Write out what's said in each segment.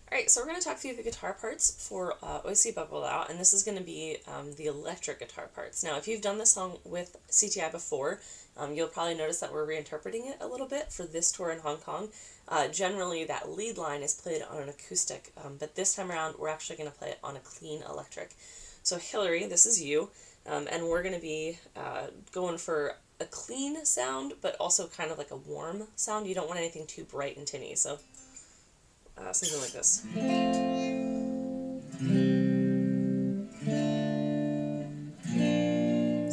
Alright, so we're going to talk through the guitar parts for OC Buckled Out, and this is going to be the electric guitar parts. Now, if you've done this song with CTI before, you'll probably notice that we're reinterpreting it a little bit for this tour in Hong Kong. Generally, that lead line is played on an acoustic, but this time around, we're actually going to play it on a clean electric. So Hillary, this is you, and we're going to be going for a clean sound, but also kind of like a warm sound. You don't want anything too bright and tinny, so something like this.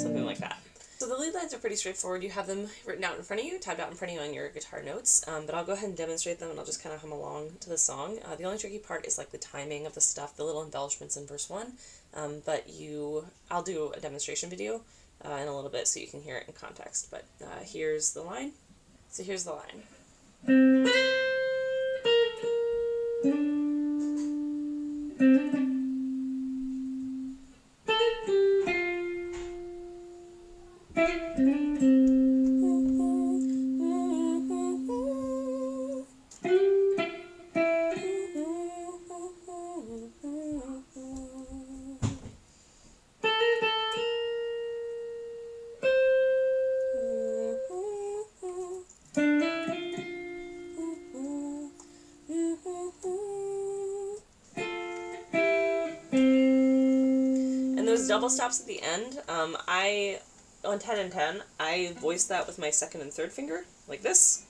Something like that. So the lead lines are pretty straightforward. You have them written out in front of you, tabbed out in front of you on your guitar notes, but I'll go ahead and demonstrate them and I'll just kind of hum along to the song. The only tricky part is like the timing of the stuff, the little embellishments in verse 1, but I'll do a demonstration video in a little bit so you can hear it in context, but here's the line. So here's the line. Those double stops at the end, on 10 and 10, I voiced that with my second and third finger, like this,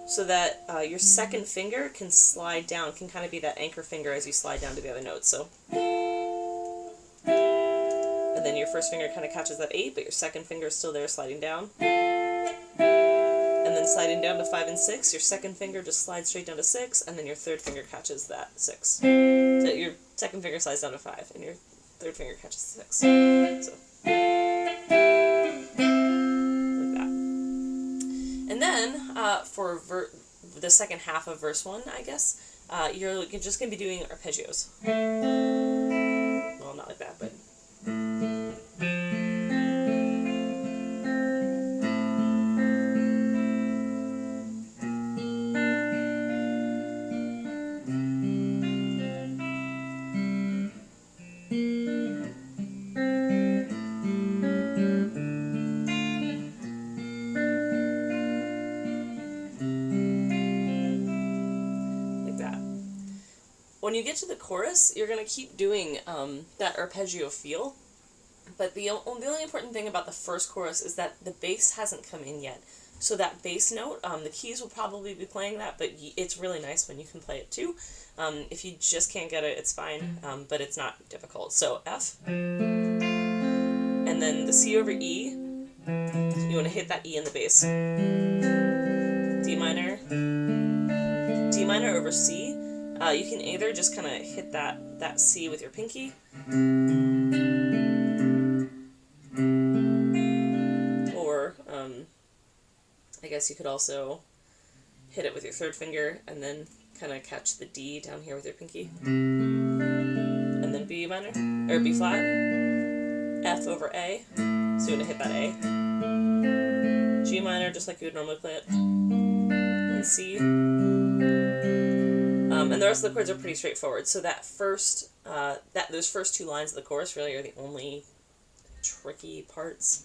so that your second finger can slide down, can kind of be that anchor finger as you slide down to the other notes, so. And then your first finger kind of catches that 8, but your second finger is still there sliding down. And then sliding down to 5 and 6, your second finger just slides straight down to 6, and then your third finger catches that 6. So your second finger slides down to 5, and your third finger catches 6. So, like that. And then, for the second half of verse 1, I guess, you're just going to be doing arpeggios. Well, not like that, but... When you get to the chorus, you're going to keep doing that arpeggio feel, but the only important thing about the first chorus is that the bass hasn't come in yet. So that bass note, the keys will probably be playing that, but it's really nice when you can play it too. If you just can't get it, it's fine, but it's not difficult. So F, and then the C over E, you want to hit that E in the bass. D minor over C. You can either just kind of hit that C with your pinky, or I guess you could also hit it with your third finger and then kind of catch the D down here with your pinky, and then B minor, or B flat, F over A, so you want to hit that A, G minor just like you would normally play it, and C. And the rest of the chords are pretty straightforward. So that those first two lines of the chorus really are the only tricky parts.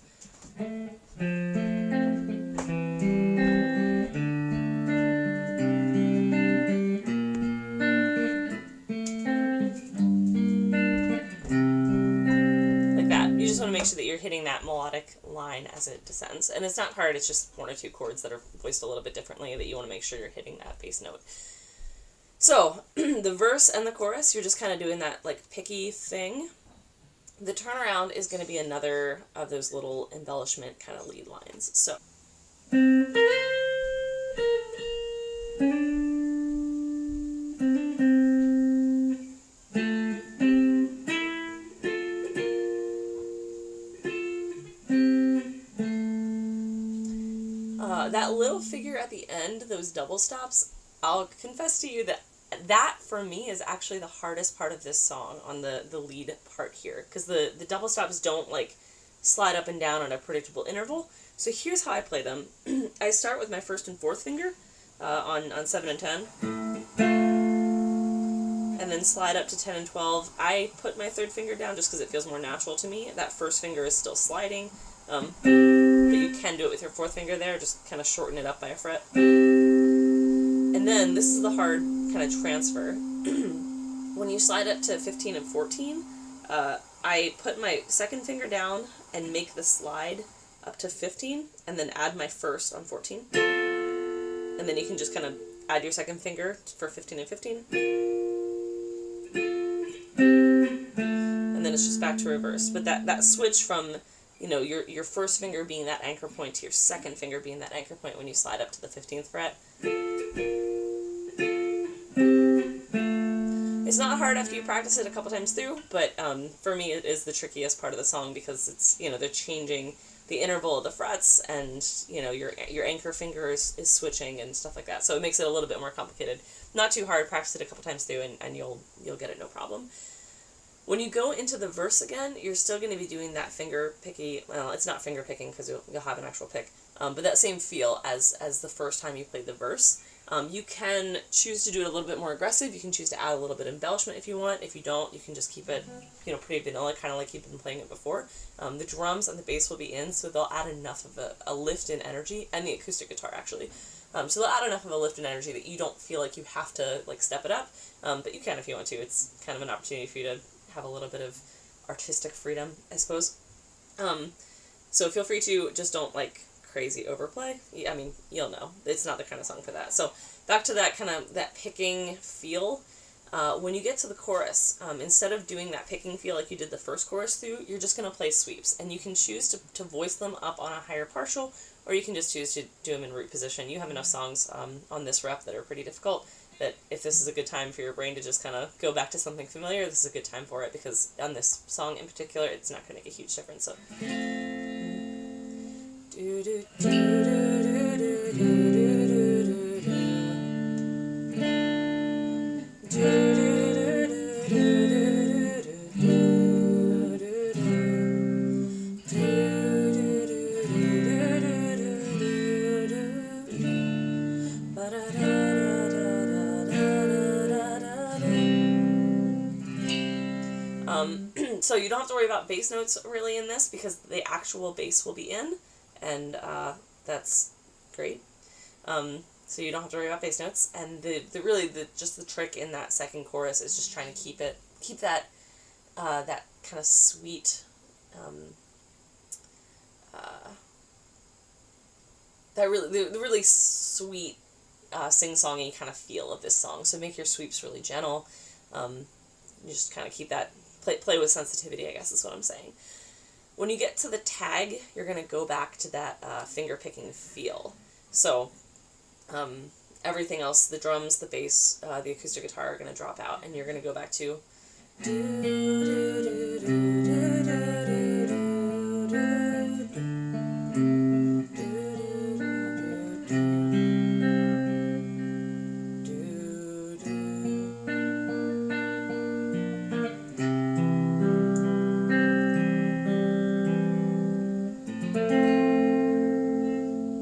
Like that. You just want to make sure that you're hitting that melodic line as it descends. And it's not hard, it's just one or two chords that are voiced a little bit differently that you want to make sure you're hitting that bass note. So, the verse and the chorus, you're just kind of doing that, like, picky thing. The turnaround is going to be another of those little embellishment kind of lead lines. So. That little figure at the end, those double stops, I'll confess to you that for me is actually the hardest part of this song on the lead part here, because the double stops don't like slide up and down on a predictable interval. So here's how I play them. I start with my first and fourth finger on 7 and 10. and then slide up to 10 and 12. I put my third finger down just because it feels more natural to me. That first finger is still sliding, but you can do it with your fourth finger there, just kind of shorten it up by a fret. And then, this is the hard kind of transfer. When you slide up to 15 and 14, I put my second finger down and make the slide up to 15, and then add my first on 14. And then you can just kind of add your second finger for 15 and 15. And then it's just back to reverse. But that switch from, you know, your first finger being that anchor point to your second finger being that anchor point when you slide up to the 15th fret. It's not hard after you practice it a couple times through, but for me it is the trickiest part of the song because it's, you know, they're changing the interval of the frets, and, you know, your anchor finger is switching and stuff like that. So it makes it a little bit more complicated. Not too hard, practice it a couple times through and you'll get it no problem. When you go into the verse again, you're still going to be doing that finger picky, well, it's not finger picking because you'll have an actual pick, but that same feel as the first time you played the verse. You can choose to do it a little bit more aggressive. You can choose to add a little bit of embellishment if you want. If you don't, you can just keep it, you know, pretty vanilla, kind of like you've been playing it before. The drums and the bass will be in, so they'll add enough of a lift in energy, and the acoustic guitar actually. So they'll add enough of a lift in energy that you don't feel like you have to like step it up, but you can if you want to. It's kind of an opportunity for you to have a little bit of artistic freedom, I suppose. So feel free to just don't like crazy overplay. I mean, you'll know. It's not the kind of song for that. So back to that kind of, that picking feel. When you get to the chorus, instead of doing that picking feel like you did the first chorus through, you're just going to play sweeps. And you can choose to voice them up on a higher partial, or you can just choose to do them in root position. You have enough songs on this rep that are pretty difficult that if this is a good time for your brain to just kind of go back to something familiar, this is a good time for it, because on this song in particular, it's not going to make a huge difference. So. Do do do do do do do do So you don't have to worry about bass notes really in this because the actual bass will be in, and that's great. So you don't have to worry about bass notes, and just the trick in that second chorus is just trying to keep that that kind of sweet the really sweet sing-songy kind of feel of this song. So make your sweeps really gentle. You just kind of keep that play with sensitivity, I guess is what I'm saying. When you get to the tag, you're going to go back to that finger-picking feel. So everything else, the drums, the bass, the acoustic guitar are going to drop out, and you're going to go back to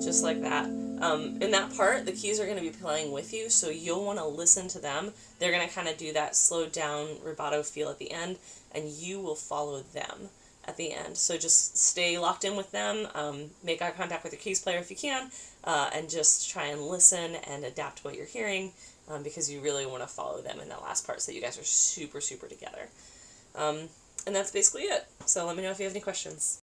just like that. In that part, the keys are going to be playing with you, so you'll want to listen to them. They're going to kind of do that slowed down rubato feel at the end, and you will follow them at the end. So just stay locked in with them, make eye contact with your keys player if you can, and just try and listen and adapt to what you're hearing, because you really want to follow them in that last part so you guys are super, super together. And that's basically it. So let me know if you have any questions.